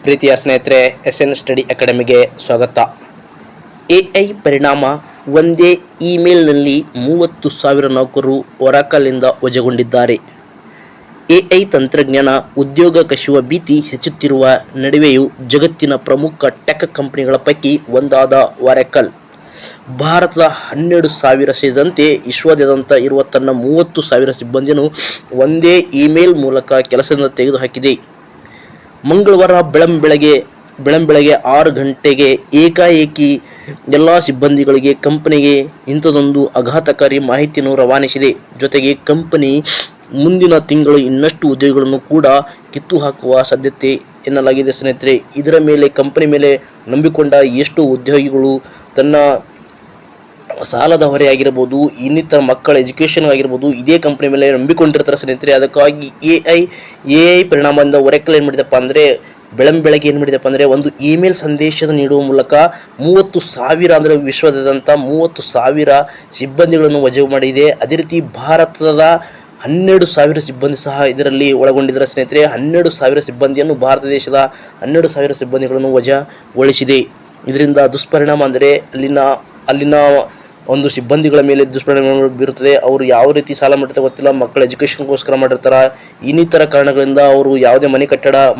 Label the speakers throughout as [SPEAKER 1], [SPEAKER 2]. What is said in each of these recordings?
[SPEAKER 1] ಪ್ರೀತಿಯ ಸ್ನೇಹಿತರೆ, SN study ಅಕಾಡೆಮಿಗೆ ಸ್ವಾಗತ. AI ಪರಿಣಾಮ: ಒಂದೇ ಇಮೇಲ್ನಲ್ಲಿ 30,000 ನೌಕರರು ಒರಾಕಲ್ನಿಂದ ವಜಾಗೊಂಡಿದ್ದಾರೆ. AI ತಂತ್ರಜ್ಞಾನ ಉದ್ಯೋಗ ಕಸಿಯುವ ಭೀತಿ ಹೆಚ್ಚುತ್ತಿರುವ ನಡುವೆಯೂ ಜಗತ್ತಿನ ಪ್ರಮುಖ ಟೆಕ್ ಕಂಪನಿಗಳ ಪೈಕಿ ಒಂದಾದ ಒರಾಕಲ್, ಭಾರತದ 12,000 ಸೇರಿದಂತೆ ವಿಶ್ವಾದ್ಯಂತ ಇರುವ ತನ್ನ 30,000 ಸಿಬ್ಬಂದಿಯನ್ನು ಒಂದೇ ಇಮೇಲ್ ಮೂಲಕ ಕೆಲಸದಿಂದ ತೆಗೆದುಹಾಕಿದೆ. ಮಂಗಳವಾರ ಬೆಳಂಬೆಳಗ್ಗೆ 6 ಗಂಟೆಗೆ ಏಕಾಏಕಿ ಎಲ್ಲ ಸಿಬ್ಬಂದಿಗಳಿಗೆ ಕಂಪನಿಗೆ ಇಂಥದೊಂದು ಆಘಾತಕಾರಿ ಮಾಹಿತಿಯನ್ನು ರವಾನಿಸಿದೆ. ಜೊತೆಗೆ ಕಂಪನಿ ಮುಂದಿನ ತಿಂಗಳು ಇನ್ನಷ್ಟು ಉದ್ಯೋಗಿಗಳನ್ನು ಕೂಡ ಕಿತ್ತುಹಾಕುವ ಸಾಧ್ಯತೆ ಎನ್ನಲಾಗಿದೆ. ಸ್ನೇಹಿತರೆ, ಇದರ ಮೇಲೆ ಕಂಪನಿ ಮೇಲೆ ನಂಬಿಕೊಂಡ ಎಷ್ಟು ಉದ್ಯೋಗಿಗಳು ತನ್ನ ಸಾಲದ ಹೊರೆ ಆಗಿರ್ಬೋದು, ಇನ್ನಿತರ ಮಕ್ಕಳ ಎಜುಕೇಷನ್ ಆಗಿರ್ಬೋದು, ಇದೇ ಕಂಪನಿ ಮೇಲೆ ನಂಬಿಕೊಂಡಿರ್ತಾರೆ ಸ್ನೇಹಿತರೆ. ಅದಕ್ಕಾಗಿ ಎಐ ಪರಿಣಾಮದಿಂದ ಒರಾಕಲ್ ಏನು ಮಾಡಿದಪ್ಪ ಅಂದರೆ ಬೆಳಂಬೆಳಗ್ಗೆ ಏನು ಮಾಡಿದಪ್ಪ ಅಂದರೆ ಒಂದು ಇಮೇಲ್ ಸಂದೇಶದ ನೀಡುವ ಮೂಲಕ 30,000 ಅಂದರೆ ವಿಶ್ವದಾದ್ಯಂತ 30,000 ಸಿಬ್ಬಂದಿಗಳನ್ನು ವಜಾ ಮಾಡಿದೆ. ಅದೇ ರೀತಿ ಭಾರತದ 12,000 ಸಿಬ್ಬಂದಿ ಸಹ ಇದರಲ್ಲಿ ಒಳಗೊಂಡಿದ್ದಾರೆ ಸ್ನೇಹಿತರೆ. 12,000 ಸಿಬ್ಬಂದಿಯನ್ನು ಭಾರತ ದೇಶದ 12,000 ಸಿಬ್ಬಂದಿಗಳನ್ನು ವಜಾಗೊಳಿಸಿದೆ. ಇದರಿಂದ ದುಷ್ಪರಿಣಾಮ ಅಂದರೆ ಅಲ್ಲಿನ ಒಂದು ಸಿಬ್ಬಂದಿಗಳ ಮೇಲೆ ದುಷ್ಪರಿಣಾಮ ಬೀರುತ್ತದೆ. ಅವರು ಯಾವ ರೀತಿ ಸಾಲ ಮಾಡಿರ್ತಾರೆ ಗೊತ್ತಿಲ್ಲ, ಮಕ್ಕಳ ಎಜುಕೇಷನ್ಗೋಸ್ಕರ ಮಾಡಿರ್ತಾರೆ, ಇನ್ನಿತರ ಕಾರಣಗಳಿಂದ ಅವರು ಯಾವುದೇ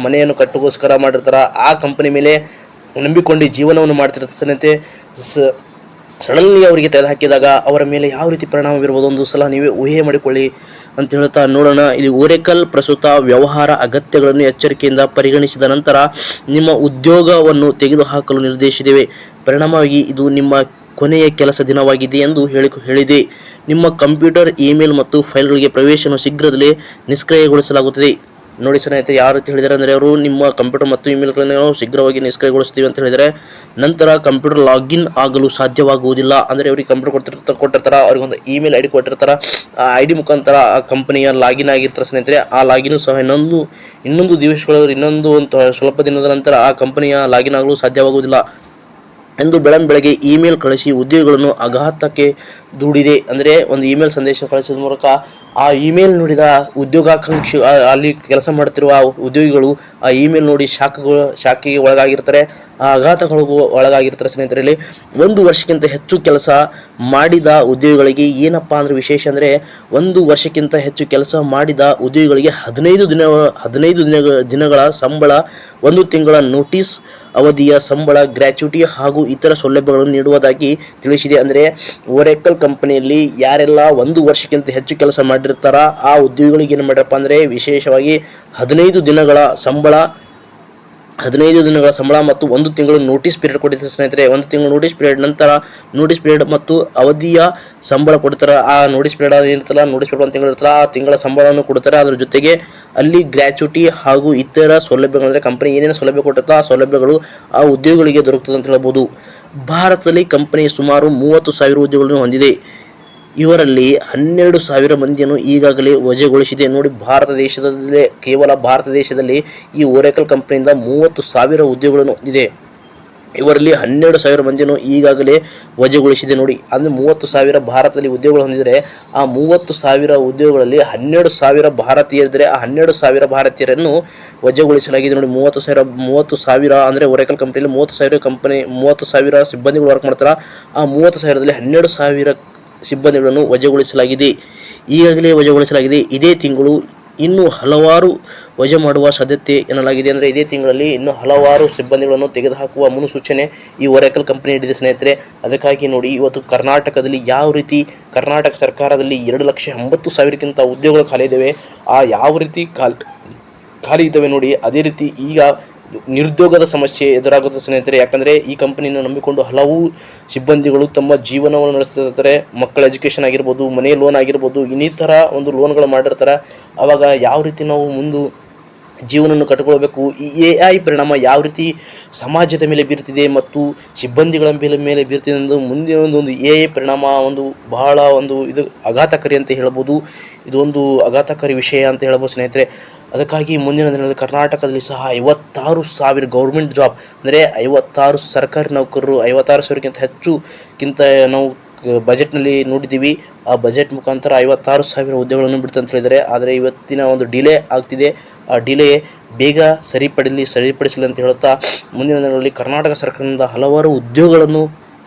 [SPEAKER 1] ಮನೆಯನ್ನು ಕಟ್ಟೋಗೋಸ್ಕರ ಮಾಡಿರ್ತಾರೆ. ಆ ಕಂಪನಿ ಮೇಲೆ ನಂಬಿಕೊಂಡು ಜೀವನವನ್ನು ಮಾಡ್ತಿರ್ತಾರೆ ಸ್ನೇಹಿತರೆ. ಸಡನ್ಲಿ ಅವರಿಗೆ ತೆಗೆದುಹಾಕಿದಾಗ ಅವರ ಮೇಲೆ ಯಾವ ರೀತಿ ಪರಿಣಾಮ ಬೀರ್ಬೋದು ಒಂದು ಸಲ ನೀವೇ ಊಹೆ ಮಾಡಿಕೊಳ್ಳಿ ಅಂತ ಹೇಳ್ತಾ ನೋಡೋಣ. ಇದು ಒರಾಕಲ್ ಪ್ರಸ್ತುತ ವ್ಯವಹಾರ ಅಗತ್ಯಗಳನ್ನು ಎಚ್ಚರಿಕೆಯಿಂದ ಪರಿಗಣಿಸಿದ ನಂತರ ನಿಮ್ಮ ಉದ್ಯೋಗವನ್ನು ತೆಗೆದುಹಾಕಲು ನಿರ್ದೇಶಿಸಿದೆ. ಪರಿಣಾಮವಾಗಿ ಇದು ನಿಮ್ಮ ಕೊನೆಯ ಕೆಲಸ ದಿನವಾಗಿದೆ ಎಂದು ಹೇಳಿದೆ. ನಿಮ್ಮ ಕಂಪ್ಯೂಟರ್, ಇಮೇಲ್ ಮತ್ತು ಫೈಲ್ಗಳಿಗೆ ಪ್ರವೇಶವನ್ನು ಶೀಘ್ರದಲ್ಲೇ ನಿಷ್ಕ್ರಿಯಗೊಳಿಸಲಾಗುತ್ತದೆ. ನೋಡಿ ಸ್ನೇಹಿತರೆ, ಯಾವ ರೀತಿ ಹೇಳಿದ್ದಾರೆ ಅಂದರೆ ಅವರು ನಿಮ್ಮ ಕಂಪ್ಯೂಟರ್ ಮತ್ತು ಇಮೇಲ್ಗಳನ್ನು ಶೀಘ್ರವಾಗಿ ನಿಷ್ಕ್ರಿಯಗೊಳಿಸ್ತೀವಿ ಅಂತ ಹೇಳಿದರೆ, ನಂತರ ಕಂಪ್ಯೂಟರ್ ಲಾಗಿನ್ ಆಗಲು ಸಾಧ್ಯವಾಗುವುದಿಲ್ಲ. ಅಂದರೆ ಅವರಿಗೆ ಕಂಪ್ಯೂಟರ್ ಕೊಟ್ಟಿರ್ತಾರೆ, ಅವ್ರಿಗೊಂದು ಇಮೇಲ್ ID ಕೊಟ್ಟಿರ್ತಾರೆ. ಆ ID ಮುಖಾಂತರ ಆ ಕಂಪನಿಯ ಲಾಗಿನ್ ಆಗಿರ್ತಾರೆ ಸ್ನೇಹಿತರೆ. ಆ ಲಾಗಿನ್ ಸಹ ಇನ್ನೊಂದು ದಿವಸಗಳು ಒಂದು ಸ್ವಲ್ಪ ದಿನದ ನಂತರ ಆ ಕಂಪನಿಯ ಲಾಗಿನ್ ಆಗಲು ಸಾಧ್ಯವಾಗುವುದಿಲ್ಲ ಎಂದು ಬೆಳಂಬೆಳಗ್ಗೆ ಇಮೇಲ್ ಕಳಿಸಿ ಉದ್ಯೋಗಿಗಳನ್ನು ಆಘಾತಕ್ಕೆ ದೂಡಿದೆ. ಅಂದರೆ ಒಂದು ಇಮೇಲ್ ಸಂದೇಶ ಕಳಿಸಿದ ಮೂಲಕ ಆ ಇಮೇಲ್ ನೋಡಿದ ಉದ್ಯೋಗಾಕಾಂಕ್ಷಿ, ಅಲ್ಲಿ ಕೆಲಸ ಮಾಡುತ್ತಿರುವ ಉದ್ಯೋಗಿಗಳು ಆ ಇಮೇಲ್ ನೋಡಿ ಶಾಕಿಗೆ ಒಳಗಾಗಿರ್ತಾರೆ, ಆ ಆಘಾತಗಳಿಗೂ ಒಳಗಾಗಿರ್ತಾರೆ ಸ್ನೇಹಿತರಲ್ಲಿ. 1 ವರ್ಷಕ್ಕಿಂತ ಹೆಚ್ಚು ಕೆಲಸ ಮಾಡಿದ ಉದ್ಯೋಗಿಗಳಿಗೆ ಏನಪ್ಪ ಅಂದರೆ ವಿಶೇಷ ಅಂದರೆ 1 ವರ್ಷಕ್ಕಿಂತ ಹೆಚ್ಚು ಕೆಲಸ ಮಾಡಿದ ಉದ್ಯೋಗಿಗಳಿಗೆ 15 ದಿನಗಳ ಸಂಬಳ, 1 ತಿಂಗಳ ನೋಟಿಸ್ ಅವಧಿಯ ಸಂಬಳ, ಗ್ರ್ಯಾಚ್ಯುಟಿ ಹಾಗೂ ಇತರ ಸೌಲಭ್ಯಗಳನ್ನು ನೀಡುವುದಾಗಿ ತಿಳಿಸಿದೆ. ಅಂದರೆ ಒರಾಕಲ್ ಕಂಪನಿಯಲ್ಲಿ ಯಾರೆಲ್ಲ 1 ವರ್ಷಕ್ಕಿಂತ ಹೆಚ್ಚು ಕೆಲಸ ಮಾಡಿರ್ತಾರ ಆ ಉದ್ಯೋಗಿಗಳಿಗೆ ಏನು ಮಾಡ್ಯಪ್ಪ ಅಂದರೆ ವಿಶೇಷವಾಗಿ 15 ದಿನಗಳ ಸಂಬಳ ಮತ್ತು 1 ತಿಂಗಳು ನೋಟಿಸ್ ಪೀರಿಯಡ್ ಕೊಟ್ಟಿದ್ದಾರೆ ಸ್ನೇಹಿತರೆ. 1 ತಿಂಗಳು ನೋಟಿಸ್ ಪೀರಿಯಡ್ ನಂತರ ನೋಟಿಸ್ ಪೀರಿಯಡ್ ಮತ್ತು ಅವಧಿಯ ಸಂಬಳ ಕೊಡ್ತಾರೆ. ಆ ನೋಟಿಸ್ ಪೀರಿಯಡ್ ಇರ್ತಲ್ಲ, ನೋಟಿಸ್ ಪೀರಿಯಡ್ 1 ತಿಂಗಳು ಇರ್ತಲ್ಲ, ಆ ತಿಂಗಳ ಸಂಬಳವನ್ನು ಕೊಡ್ತಾರೆ. ಅದರ ಜೊತೆಗೆ ಅಲ್ಲಿ ಗ್ರ್ಯಾಚ್ಯುಟಿ ಹಾಗೂ ಇತರ ಸೌಲಭ್ಯಗಳು, ಅಂದರೆ ಕಂಪನಿ ಏನೇನು ಸೌಲಭ್ಯ ಕೊಟ್ಟಿರ್ತಾ ಆ ಸೌಲಭ್ಯಗಳು ಆ ಉದ್ಯೋಗಿಗಳಿಗೆ ದೊರಕುತ್ತದೆ ಅಂತ ಹೇಳ್ಬೋದು. ಭಾರತದಲ್ಲಿ ಕಂಪನಿ ಸುಮಾರು 30,000 ಉದ್ಯೋಗಗಳನ್ನು ಹೊಂದಿದೆ. ಇವರಲ್ಲಿ 12,000 ಮಂದಿಯನ್ನು ಈಗಾಗಲೇ ವಜಾಗೊಳಿಸಿದೆ. ನೋಡಿ, ಕೇವಲ ಭಾರತ ದೇಶದಲ್ಲಿ ಈ ಒರಾಕಲ್ ಕಂಪನಿಯಿಂದ 30,000 ಉದ್ಯೋಗಗಳನ್ನು ಹೊಂದಿದೆ. ಇವರಲ್ಲಿ 12,000 ಮಂದಿಯನ್ನು ಈಗಾಗಲೇ ವಜಾಗೊಳಿಸಿದೆ. ನೋಡಿ, ಅಂದರೆ 30,000 ಭಾರತದಲ್ಲಿ ಉದ್ಯೋಗಗಳು ಹೊಂದಿದರೆ ಆ 30,000 ಉದ್ಯೋಗಗಳಲ್ಲಿ 12,000 ಭಾರತೀಯರಿದ್ದರೆ ಆ 12,000 ಭಾರತೀಯರನ್ನು ವಜಾಗೊಳಿಸಲಾಗಿದೆ. ನೋಡಿ, 30,000 ಅಂದರೆ ಒರಾಕಲ್ ಕಂಪನಿಯಲ್ಲಿ 30,000 ಸಿಬ್ಬಂದಿಗಳು ವರ್ಕ್ ಮಾಡ್ತಾರೆ. ಆ 30,000ರಲ್ಲಿ 12,000 ಸಿಬ್ಬಂದಿಗಳನ್ನು ಈಗಾಗಲೇ ವಜಾಗೊಳಿಸಲಾಗಿದೆ. ಇದೇ ತಿಂಗಳು ಇನ್ನೂ ಹಲವಾರು ವಜಾ ಮಾಡುವ ಸಾಧ್ಯತೆ ಎನ್ನಲಾಗಿದೆ. ಅಂದರೆ ಇದೇ ತಿಂಗಳಲ್ಲಿ ಇನ್ನೂ ಹಲವಾರು ಸಿಬ್ಬಂದಿಗಳನ್ನು ತೆಗೆದುಹಾಕುವ ಮುನ್ಸೂಚನೆ ಈ ಒರಾಕಲ್ ಕಂಪನಿ ನೀಡಿದೆ ಸ್ನೇಹಿತರೆ. ಅದಕ್ಕಾಗಿ ನೋಡಿ, ಇವತ್ತು ಕರ್ನಾಟಕದಲ್ಲಿ ಯಾವ ರೀತಿ ಕರ್ನಾಟಕ ಸರ್ಕಾರದಲ್ಲಿ 2,80,000ಕ್ಕಿಂತ ಉದ್ಯೋಗಗಳು ಖಾಲಿ ಇದ್ದಾವೆ. ಆ ಯಾವ ರೀತಿ ಖಾಲಿ ಇದ್ದಾವೆ ನೋಡಿ, ಅದೇ ರೀತಿ ಈಗ ನಿರುದ್ಯೋಗದ ಸಮಸ್ಯೆ ಎದುರಾಗುತ್ತೆ ಸ್ನೇಹಿತರೆ. ಯಾಕಂದರೆ ಈ ಕಂಪನಿಯನ್ನು ನಂಬಿಕೊಂಡು ಹಲವು ಸಿಬ್ಬಂದಿಗಳು ತಮ್ಮ ಜೀವನವನ್ನು ನಡೆಸ್ತಿರ್ತಾರೆ. ಮಕ್ಕಳ ಎಜುಕೇಷನ್ ಆಗಿರ್ಬೋದು, ಮನೆ ಲೋನ್ ಆಗಿರ್ಬೋದು, ಇನ್ನಿತರ ಒಂದು ಲೋನ್ಗಳು ಮಾಡಿರ್ತಾರೆ. ಆವಾಗ ಯಾವ ರೀತಿ ನಾವು ಜೀವನವನ್ನು ಕಟ್ಟಿಕೊಳ್ಬೇಕು, ಈ AI ಪರಿಣಾಮ ಯಾವ ರೀತಿ ಸಮಾಜದ ಮೇಲೆ ಬೀರ್ತಿದೆ ಮತ್ತು ಸಿಬ್ಬಂದಿಗಳ ಮೇಲೆ ಬೀರ್ತಿದೆ ಎಂದು ಮುಂದಿನ ಒಂದು AI ಪರಿಣಾಮ ಬಹಳ ಇದು ಆಘಾತಕಾರಿ ಅಂತ ಹೇಳ್ಬೋದು. ಇದು ಒಂದು ಆಘಾತಕಾರಿ ವಿಷಯ ಅಂತ ಹೇಳ್ಬೋದು ಸ್ನೇಹಿತರೆ. ಅದಕ್ಕಾಗಿ ಮುಂದಿನ ದಿನಗಳಲ್ಲಿ ಕರ್ನಾಟಕದಲ್ಲಿ ಸಹ 56,000 ಗೌರ್ಮೆಂಟ್ ಜಾಬ್, ಅಂದರೆ 56 ಸರ್ಕಾರಿ ನೌಕರರು, 56,000ಕ್ಕಿಂತ ಹೆಚ್ಚುಕ್ಕಿಂತ ನಾವು ಬಜೆಟ್ನಲ್ಲಿ ನೋಡಿದ್ದೀವಿ. ಆ ಬಜೆಟ್ ಮುಖಾಂತರ 56,000 ಉದ್ಯೋಗಗಳನ್ನು ಬಿಡ್ತಂತ ಹೇಳಿದ್ದಾರೆ. ಆದರೆ ಇವತ್ತಿನ ಒಂದು ಡಿಲೇ ಆಗ್ತಿದೆ. ಆ ಡಿಲೇ ಬೇಗ ಸರಿಪಡಿಸಲಿ ಅಂತ ಹೇಳುತ್ತಾ ಮುಂದಿನ ದಿನಗಳಲ್ಲಿ ಕರ್ನಾಟಕ ಸರ್ಕಾರದಿಂದ ಹಲವಾರು ಉದ್ಯೋಗಗಳನ್ನು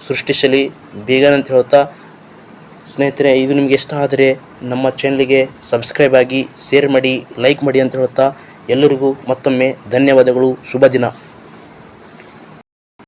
[SPEAKER 1] ಸೃಷ್ಟಿಸಲಿ ಬೇಗನೆ ಅಂತ ಹೇಳುತ್ತಾ, ಸ್ನೇಹಿತರೆ ಇದು ನಿಮಗೆ ಇಷ್ಟ ಆದರೆ ನಮ್ಮ ಚಾನಲ್ಗೆ ಸಬ್ಸ್ಕ್ರೈಬ್ ಆಗಿ, ಶೇರ್ ಮಾಡಿ, ಲೈಕ್ ಮಾಡಿ ಅಂತ ಹೇಳುತ್ತಾ ಎಲ್ಲರಿಗೂ ಮತ್ತೊಮ್ಮೆ ಧನ್ಯವಾದಗಳು. ಶುಭ ದಿನ.